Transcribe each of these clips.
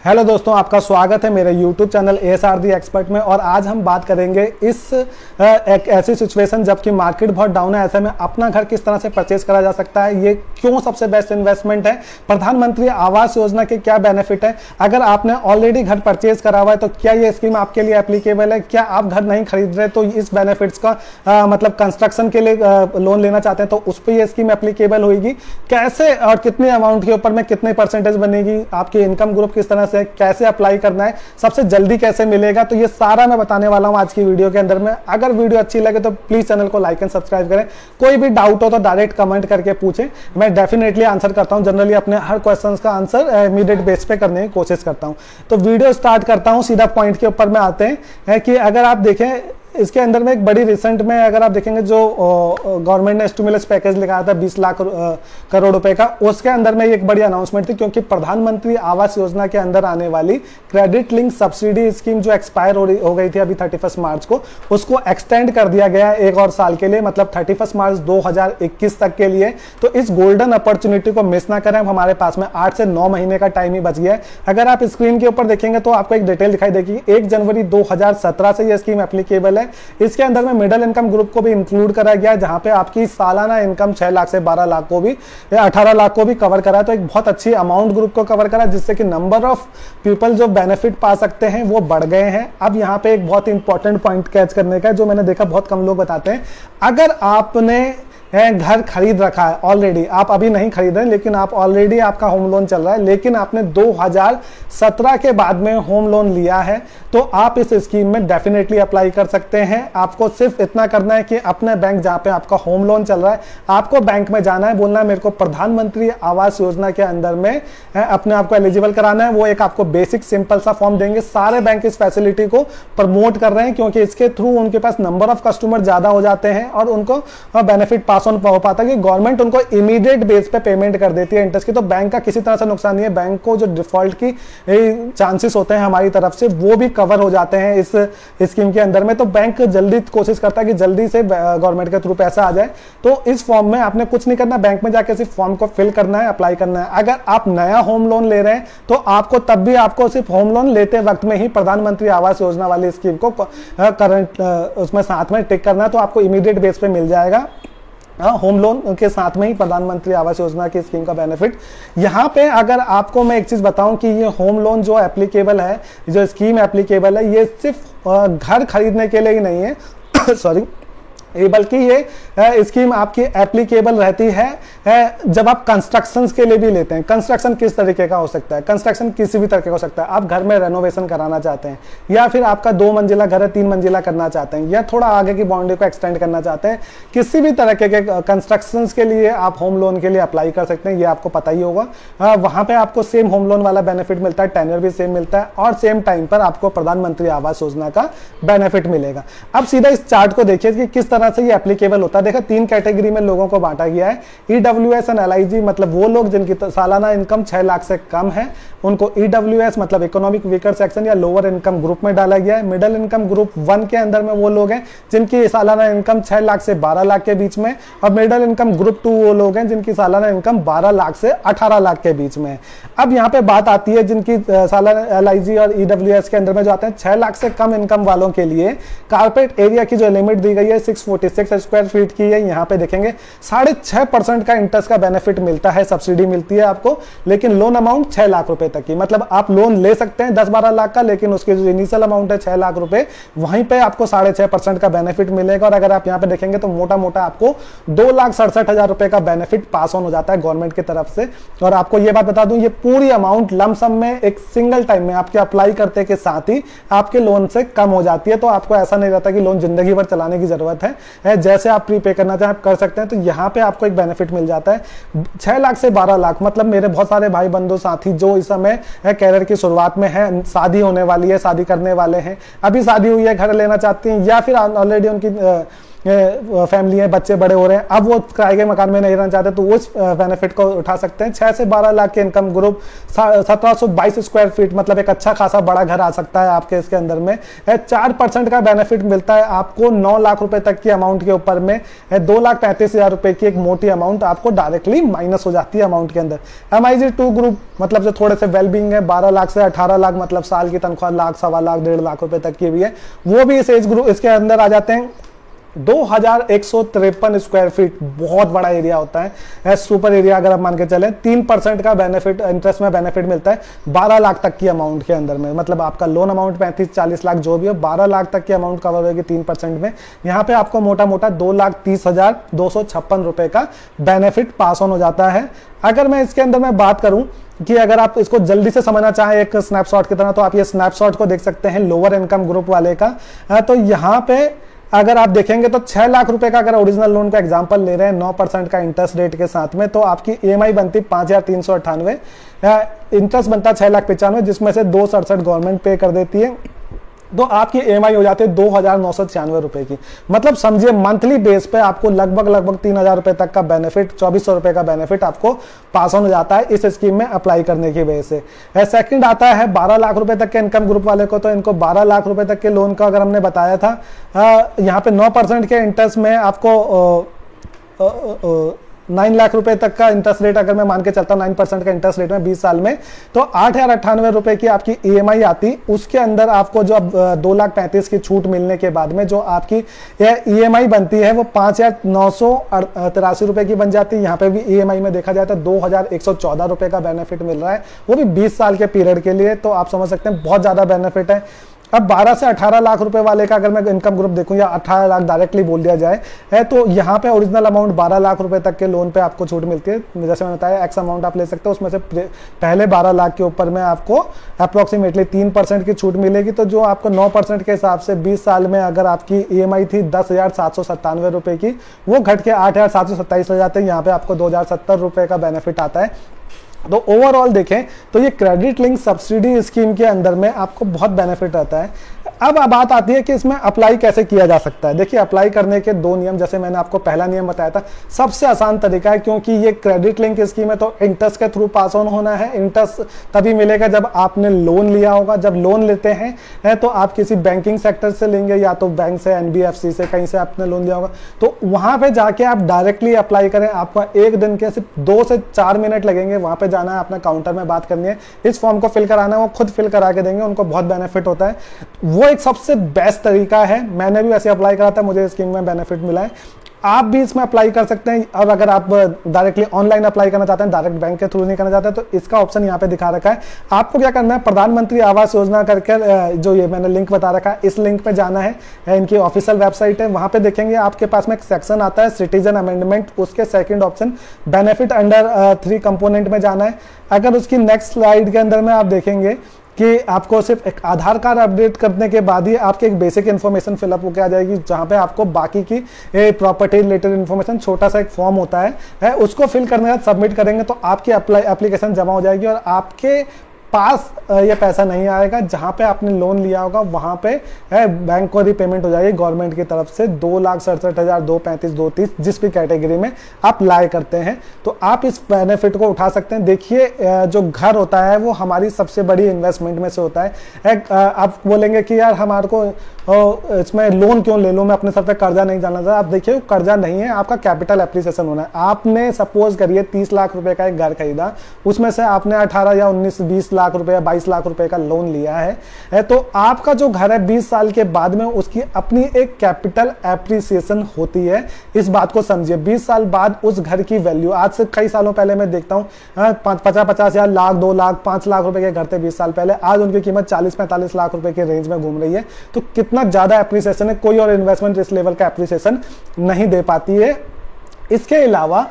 Hello दोस्तों, आपका स्वागत है मेरे YouTube चैनल ASR दी एक्सपर्ट में। और आज हम बात करेंगे एक ऐसी सिचुएशन जबकि मार्केट बहुत डाउन है, ऐसे में अपना घर किस तरह से परचेज करा जा सकता है, ये क्यों सबसे बेस्ट इन्वेस्टमेंट है, प्रधानमंत्री आवास योजना के क्या बेनिफिट है, अगर आपने ऑलरेडी घर परचेज करा हुआ है तो क्या ये स्कीम आपके लिए एप्लीकेबल है, क्या आप घर नहीं खरीद रहे तो इस बेनिफिट्स का मतलब कंस्ट्रक्शन के लिए लोन लेना चाहते हैं तो उस पर यह स्कीम एप्लीकेबल होगी, कैसे और कितने अमाउंट के ऊपर में कितने परसेंटेज बनेगी, आपकी इनकम ग्रुप किस तरह से, कैसे अप्लाई करना है, सबसे जल्दी कैसे मिलेगा, तो ये सारा मैं बताने वाला हूं आज की वीडियो के अंदर में। अगर वीडियो अच्छी लगे तो प्लीज चैनल को लाइक एंड सब्सक्राइब करें। कोई भी डाउट हो तो डायरेक्ट कमेंट करके पूछें, मैं डेफिनेटली आंसर करता हूं। जनरली अपने हर क्वेश्चन का आंसर इमीडिएट बेस पे करने की कोशिश करता हूं। तो वीडियो स्टार्ट करता हूं, सीधा पॉइंट के ऊपर में आते हैं कि अगर आप देखें इसके अंदर में एक बड़ी रिसेंट में अगर आप देखेंगे जो गवर्नमेंट ने स्टिमुलस पैकेज लगाया था 20 लाख करोड़ रुपए का, उसके अंदर में एक बड़ी अनाउंसमेंट थी क्योंकि प्रधानमंत्री आवास योजना के अंदर आने वाली क्रेडिट लिंक सब्सिडी स्कीम जो एक्सपायर हो गई थी अभी 31 मार्च को, उसको एक्सटेंड कर दिया गया एक और साल के लिए, मतलब 31 मार्च 2021 तक के लिए। तो इस गोल्डन अपॉर्चुनिटी को मिस ना करें। हमारे पास में 8 से 9 महीने का टाइम ही बच गया है। अगर आप स्क्रीन के ऊपर देखेंगे तो आपको एक डिटेल दिखाई देगी। 1 जनवरी 2017 से यह स्कीम एप्लीकेबल है। इसके अंदर में मिडिल इनकम ग्रुप को भी इंक्लूड करा गया है, जहां पे आपकी सालाना इनकम 6 लाख से 12 लाख को भी या 18 लाख को भी कवर करा है। तो एक बहुत अच्छी अमाउंट ग्रुप को कवर करा, जिससे कि नंबर ऑफ पीपल जो बेनिफिट पा सकते हैं वो बढ़ गए हैं। अब यहाँ पे एक बहुत इंपॉर्टेंट पॉइंट कैच करने का है, जो मैंने देखा बहुत कम लोग बताते हैं। अगर आपने घर खरीद रखा है ऑलरेडी, आप अभी नहीं खरीद रहे लेकिन आप ऑलरेडी आपका होम लोन चल रहा है, लेकिन आपने 2017 के बाद में होम लोन लिया है, तो आप इस स्कीम में डेफिनेटली अप्लाई कर सकते हैं। आपको सिर्फ इतना करना है कि अपने बैंक जहां पे आपका होम लोन चल रहा है, आपको बैंक में जाना है, बोलना है मेरे को प्रधानमंत्री आवास योजना के अंदर में अपने आप को एलिजिबल कराना है। वो एक आपको बेसिक सिंपल सा फॉर्म देंगे। सारे बैंक इस फैसिलिटी को प्रमोट कर रहे हैं क्योंकि इसके थ्रू उनके पास नंबर ऑफ कस्टमर ज्यादा हो जाते हैं और उनको बेनिफिट पास ऑन हो पाता है कि गवर्नमेंट उनको इमीडिएट बेस पे पेमेंट कर देती है इंटरेस्ट की। तो बैंक का किसी तरह से नुकसान नहीं है। बैंक को जो डिफॉल्ट की चांसेस होते हैं हमारी तरफ से वो भी कवर हो जाते हैं इस स्कीम के अंदर में। तो बैंक जल्दी कोशिश करता है कि जल्दी से गवर्नमेंट के थ्रू पैसा आ जाए। तो इस फॉर्म में आपने कुछ नहीं करना, बैंक में जाकर सिर्फ फॉर्म को फिल करना है, अप्लाई करना है। अगर आप नया होम लोन ले रहे हैं तो आपको तब भी आपको सिर्फ होम लोन लेते वक्त में ही प्रधानमंत्री आवास योजना वाली स्कीम को करंट उसमें साथ में टिक करना है, तो आपको इमीडिएट बेस पे मिल जाएगा होम लोन के साथ में ही प्रधानमंत्री आवास योजना की स्कीम का बेनिफिट। यहाँ पे अगर आपको मैं एक चीज बताऊं कि ये होम लोन जो एप्लीकेबल है, जो स्कीम एप्लीकेबल है, ये सिर्फ घर खरीदने के लिए ही नहीं है सॉरी, बल्कि ये स्कीम आपकी एप्लीकेबल रहती है जब आप कंस्ट्रक्शन के लिए भी लेते हैं। कंस्ट्रक्शन किस तरीके का हो सकता है? कंस्ट्रक्शन किसी भी तरीके का हो सकता है। आप घर में रेनोवेशन कराना चाहते हैं, या फिर आपका 2 मंजिला घर है 3 मंजिला करना चाहते हैं, या थोड़ा आगे की बाउंड्री को एक्सटेंड करना चाहते हैं, किसी भी तरह के कंस्ट्रक्शन के लिए आप होम लोन के लिए अप्लाई कर सकते हैं। ये आपको पता ही होगा। वहां पर आपको सेम होम लोन वाला बेनिफिट मिलता है, टेन्योर भी सेम मिलता है और सेम टाइम पर आपको प्रधानमंत्री आवास योजना का बेनिफिट मिलेगा। अब सीधा इस चार्ट को देखिए कि किस तरह से ये एप्लीकेबल होता है। देखो 3 कैटेगरी में लोगों को बांटा गया है। ईडब्ल्यूएस एंड एलआईजी, मतलब वो लोग जिनकी सालाना इनकम 6 लाख से कम है, उनको ईडब्ल्यूएस मतलब इकोनॉमिक वीकर सेक्शन या लोअर इनकम ग्रुप में डाला गया है। मिडिल इनकम ग्रुप 1 के अंदर में वो लोग हैं जिनकी सालाना इनकम 6 लाख से 12 लाख के बीच में, और मिडिल इनकम ग्रुप 2 वो लोग हैं जिनकी सालाना इनकम 12 लाख से 18 लाख के बीच में है। अब यहाँ पे बात आती है जिनकी सालाना एलआईजी और ईडब्ल्यूएस के अंदर में जो आते हैं 6 लाख से कम इनकम वालों के लिए कारपेट एरिया की जो लिमिट दी गई है 646 स्क्वायर फीट की है। यहाँ पे देखेंगे 6.5% का इंटरेस्ट का बेनिफिट मिलता है, सब्सिडी मिलती है आपको, लेकिन लोन अमाउंट 6 लाख रुपए तक की। मतलब आप लोन ले सकते हैं 10-12 लाख का, लेकिन उसकी जो इनिशियल अमाउंट है 6 लाख रुपए, वहीं पे आपको 6.5% का बेनिफिट मिलेगा। और अगर आप यहाँ पे देखेंगे तो मोटा मोटा आपको 2,67,000 रुपए का बेनिफिट पास ऑन हो जाता है गवर्नमेंट की तरफ से। और आपको ये बात बता दूं, ये पूरी अमाउंट लमसम में एक सिंगल टाइम में आपके अप्लाई करते के साथ ही आपके लोन से कम हो जाती है। तो आपको ऐसा नहीं रहता कि लोन जिंदगी भर चलाने की जरूरत है, जैसे आप प्रीपे करना चाहें आप कर सकते हैं। तो यहाँ पे आपको एक बेनिफिट मिल जाता है 6 लाख से 12 लाख। मतलब मेरे बहुत सारे भाई बंधु साथी जो इस समय कैरियर की शुरुआत में है, शादी होने वाली है, शादी करने वाले हैं, अभी शादी हुई है, घर लेना चाहती हैं, या फिर ऑलरेडी उनकी फैमिली है, बच्चे बड़े हो रहे हैं, अब वो किराए के मकान में नहीं रहना चाहते तो उस बेनिफिट को उठा सकते हैं। 6 से 12 लाख के इनकम ग्रुप 1722 स्क्वायर फीट, मतलब एक अच्छा खासा बड़ा घर आ सकता है आपके इसके अंदर में। 4% का बेनिफिट मिलता है आपको 9 लाख रुपए तक की अमाउंट के ऊपर में। 2,35,000 रुपए की एक मोटी अमाउंट आपको डायरेक्टली माइनस हो जाती है अमाउंट के अंदर। MIG 2 ग्रुप मतलब जो थोड़े से वेलबींग है, 12 लाख से 18 लाख, मतलब साल की तनख्वाह लाख, सवा लाख, 1.5 लाख रुपए तक की भी है, वो भी इस एज ग्रुप इसके अंदर आ जाते हैं। 2153 स्क्वायर फीट बहुत बड़ा एरिया होता है, सुपर एरिया अगर आप मान के चलें। 3% का बेनिफिट, इंटरेस्ट में बेनिफिट मिलता है 12 लाख तक की अमाउंट के अंदर में, मतलब आपका लोन अमाउंट 35-40 लाख जो भी हो, 12 लाख तक की अमाउंट कवर होगी 3% में। यहाँ पे आपको मोटा मोटा 2,30,256 रुपए का बेनिफिट पास ऑन हो जाता है। अगर मैं इसके अंदर में बात करूं कि अगर आप इसको जल्दी से समझना चाहें एक स्नैपशॉट की तरह, तो आप ये स्नैपशॉट को देख सकते हैं लोअर इनकम ग्रुप वाले का। तो यहाँ पे अगर आप देखेंगे तो 6 लाख रुपए का अगर ओरिजिनल लोन का एग्जांपल ले रहे हैं 9% का इंटरेस्ट रेट के साथ में, तो आपकी EMI बनती 5,398, इंटरेस्ट बनता 6,95,000, जिसमें से 267 गवर्नमेंट पे कर देती है, तो आपकी EMI हो जाती है 2,996 रुपए की। मतलब समझिए मंथली बेस पे आपको लगभग 3,000 रुपए तक का बेनिफिट, 2,400 रुपए का बेनिफिट आपको पास ऑन हो जाता है इस स्कीम में अप्लाई करने की वजह से। सेकंड आता है 12 लाख रुपए तक के इनकम ग्रुप वाले को, तो इनको 12 लाख रुपए तक के लोन का अगर हमने बताया था, यहाँ पे 9% के इंटरेस्ट में आपको 9 लाख रुपए तक का इंटरेस्ट रेट अगर मैं मान के चलता हूँ 9% का इंटरेस्ट रेट में 20 साल में, तो 8,098 रुपए की आपकी EMI आती। उसके अंदर आपको जो अब 2,35,000 की छूट मिलने के बाद में जो आपकी EMI बनती है वो 5,983 रुपए की बन जाती है। यहाँ पे भी EMI में देखा जाए तो 2,114 रुपए का बेनिफिट मिल रहा है, वो भी 20 साल के पीरियड के लिए। तो आप समझ सकते हैं बहुत ज्यादा बेनिफिट है। अब 12 से 18 लाख रुपए वाले का अगर मैं इनकम ग्रुप देखूं, या 18 लाख डायरेक्टली बोल दिया जाए है, तो यहाँ पे ओरिजिनल अमाउंट 12 लाख रुपए तक के लोन पे आपको छूट मिलती है। जैसे मैंने बताया एक्स अमाउंट आप ले सकते हो, उसमें से पहले 12 लाख के ऊपर में आपको अप्रोक्सीमेटली 3% की छूट मिलेगी। तो जो आपको 9% के हिसाब से 20 साल में अगर आपकी EMI थी 10,797 रुपए की, वो घट के 8,727 हो जाते हैं। यहाँ पे आपको 2,070 रुपए का बेनिफिट आता है। तो ओवरऑल देखें तो ये क्रेडिट लिंक सब्सिडी स्कीम के अंदर में आपको बहुत बेनिफिट रहता है। अब बात आती है कि इसमें अप्लाई कैसे किया जा सकता है। देखिए अप्लाई करने के 2 नियम, जैसे मैंने आपको पहला नियम बताया था, सबसे आसान तरीका है, क्योंकि ये क्रेडिट लिंक स्कीम है तो इंटरेस्ट के थ्रू पास ऑन होना है। इंटरेस्ट तभी मिलेगा जब आपने लोन लिया होगा। जब लोन लेते हैं तो आप किसी बैंकिंग सेक्टर से लेंगे, या तो बैंक से, NBFC से, कहीं से आपने लोन लिया होगा, तो वहां पे जाके आप डायरेक्टली अप्लाई करें। आपको 1 दिन के सिर्फ 2 से 4 मिनट लगेंगे, वहां पे जाना है, अपने काउंटर में बात करनी है, इस फॉर्म को फिल कराना है, वो खुद फिल करा के देंगे, उनको बहुत बेनिफिट होता है। वो एक सबसे बेस्ट तरीका है। मैंने भी वैसे अप्लाई करा था, मुझे इस स्कीम में बेनिफिट मिला है। आप भी इसमें अप्लाई कर सकते हैं। और अगर आप डायरेक्टली ऑनलाइन अप्लाई करना चाहते हैं, डायरेक्ट बैंक के थ्रू नहीं करना चाहते, तो इसका ऑप्शन यहाँ पे दिखा रखा है। आपको क्या करना है, प्रधानमंत्री आवास योजना करके जो ये मैंने लिंक बता रखा है, इस लिंक पे जाना है। इनकी ऑफिशियल वेबसाइट है, वहां पे देखेंगे आपके पास में एक सेक्शन आता है सिटीजन अमेंडमेंट, उसके second option benefit under 3 component में जाना है। अगर उसकी नेक्स्ट स्लाइड के अंदर में आप देखेंगे कि आपको सिर्फ एक आधार कार्ड अपडेट करने के बाद ही आपकी एक बेसिक इन्फॉर्मेशन फिलअप होकर आ जाएगी, जहां पे आपको बाकी की प्रॉपर्टी रिलेटेड इन्फॉर्मेशन, छोटा सा एक फॉर्म होता है, उसको फिल करने के बाद सबमिट करेंगे तो आपकी एप्लीकेशन जमा हो जाएगी और आपके पास ये पैसा नहीं आएगा। जहां पे आपने लोन लिया होगा वहां पे बैंक को रिपेमेंट हो जाएगी गवर्नमेंट की तरफ से 2,67,235-230, जिस भी कैटेगरी में आप लाए करते हैं। तो आप इस बेनिफिट को उठा सकते हैं। देखिए जो घर होता है वो हमारी सबसे बड़ी इन्वेस्टमेंट में से होता है। आप बोलेंगे कि यार हमारे को इसमें लोन क्यों ले लूं, मैं अपने सर पे कर्जा नहीं डालना चाहता। आप देखिए कर्जा नहीं है, आपका कैपिटल एप्रिसिएशन होना है। आपने सपोज करिए 30 लाख रुपए का एक घर खरीदा, उसमें से आपने 18 या 19, 20 लाख रुपए या 22 लाख रुपए का लोन लिया है, तो आपका जो घर है 20 साल के बाद में उसकी अपनी एक कैपिटल एप्रिसिएशन होती है। इस बात को समझिए, 20 साल बाद उस घर की वैल्यू, आज से कई सालों पहले मैं देखता हूँ 50 या लाख, 2 लाख, 5 लाख रुपए के घर थे 20 साल पहले, आज उनकी कीमत 40-45 लाख रुपए के रेंज में घूम रही है। तो कितना ज्यादा एप्रिसिएशन है, कोई और इन्वेस्टमेंट इस लेवल का एप्रिसिएशन नहीं दे पाती है। इसके अलावा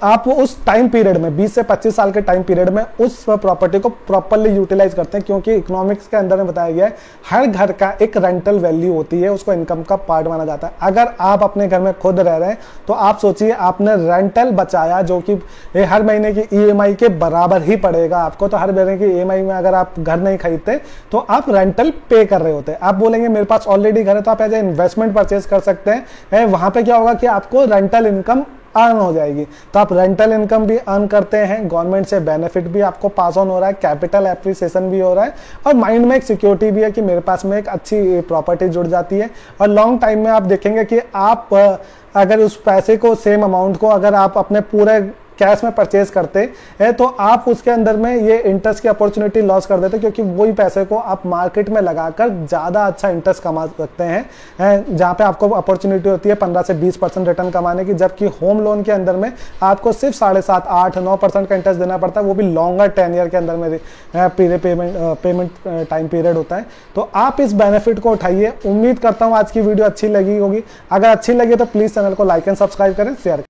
आप उस टाइम पीरियड में 20 से 25 साल के टाइम पीरियड में उस प्रॉपर्टी को प्रॉपर्ली यूटिलाइज करते हैं, क्योंकि इकोनॉमिक्स के अंदर में बताया गया है हर घर का एक रेंटल वैल्यू होती है, उसको इनकम का पार्ट माना जाता है। अगर आप अपने घर में खुद रह रहे हैं तो आप सोचिए आपने रेंटल बचाया जो कि हर महीने की ईएमआई के बराबर ही पड़ेगा आपको। तो हर महीने की ईएमआई में अगर आप घर नहीं खरीदते तो आप रेंटल पे कर रहे होते हैं। आप बोलेंगे मेरे पास ऑलरेडी घर है, तो आप एज ए इन्वेस्टमेंट परचेज कर सकते हैं। वहां पे क्या होगा कि आपको रेंटल इनकम अर्न हो जाएगी। तो आप रेंटल इनकम भी अर्न करते हैं, गवर्नमेंट से बेनिफिट भी आपको पास ऑन हो रहा है, कैपिटल एप्रिसिएशन भी हो रहा है, और माइंड में एक सिक्योरिटी भी है कि मेरे पास में एक अच्छी प्रॉपर्टी जुड़ जाती है। और लॉन्ग टाइम में आप देखेंगे कि आप अगर उस पैसे को, सेम अमाउंट को अगर आप अपने पूरे कैश में परचेज करते हैं तो आप उसके अंदर में ये इंटरेस्ट की अपॉर्चुनिटी लॉस कर देते, क्योंकि वही पैसे को आप मार्केट में लगाकर ज़्यादा अच्छा इंटरेस्ट कमा सकते हैं, जहाँ पे आपको अपॉर्चुनिटी होती है 15 से 20% रिटर्न कमाने की। जबकि होम लोन के अंदर में आपको सिर्फ 7.5, 8, 9% का इंटरेस्ट देना पड़ता है, वो भी लॉन्गर टेन्योर के अंदर में पेमेंट टाइम पीरियड होता है। तो आप इस बेनिफिट को उठाइए। उम्मीद करता हूँ आज की वीडियो अच्छी लगी होगी। अगर अच्छी लगी तो प्लीज़ चैनल को लाइक एंड सब्सक्राइब करें, शेयर करें।